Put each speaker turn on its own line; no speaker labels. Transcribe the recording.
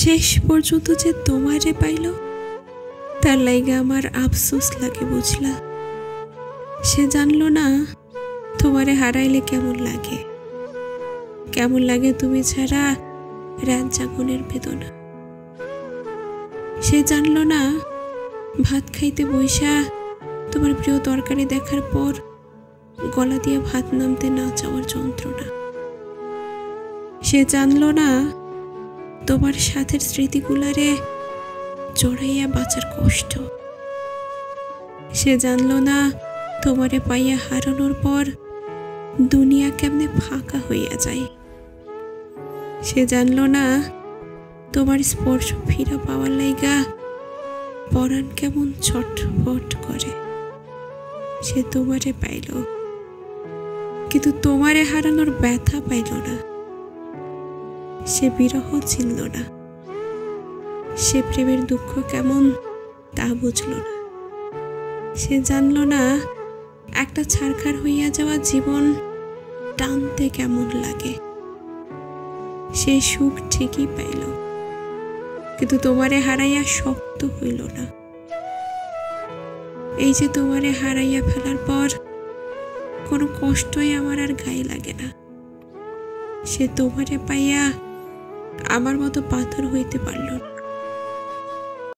শেষ পর্যন্ত যে তোমারে পাইল তার লাইগা আমার আফসোস লাগে বুঝলা। সে জানলো না তোমারে হারাইলে কেমন লাগে, কেমন লাগে তুমি ছাড়া রাত জাগনের বেদনা। সে জানলো না ভাত খাইতে বইসা তোমার প্রিয় তরকারি দেখার পর গলা দিয়ে ভাত নামতে না চাওয়ার যন্ত্রণা। সে জানলো না তোমার সাথের স্মৃতিগুলারে জড়াইয়া বাঁচার কষ্ট। সে জানলো না তোমারে পাইয়া হারানোর পর দুনিয়া কেমনে ফাঁকা হইয়া যায়। সে জানলো না তোমার স্পর্শ ফিরা পাওয়ার লাইগা পরাণ কেমন ছটফট করে। সে তোমারে পাইল কিন্তু তোমারে হারানোর ব্যথা পাইল না। সে বিরহ চিনল না, সে প্রেমের দুঃখ কেমন তা বুঝল না। সে জানল না একটা ছারখার হইয়া যাওয়া জীবন টানতে কেমন লাগে। সে সুখ ঠিকই পাইল কিন্তু তোমারে হারাইয়া শক্ত হইল না। এই যে তোমারে হারাইয়া ফেলার পর কোনো কষ্টই আমার আর গায়ে লাগে না। সে তোমারে পাইয়া আমার মতো পাথর হইতে পারল না।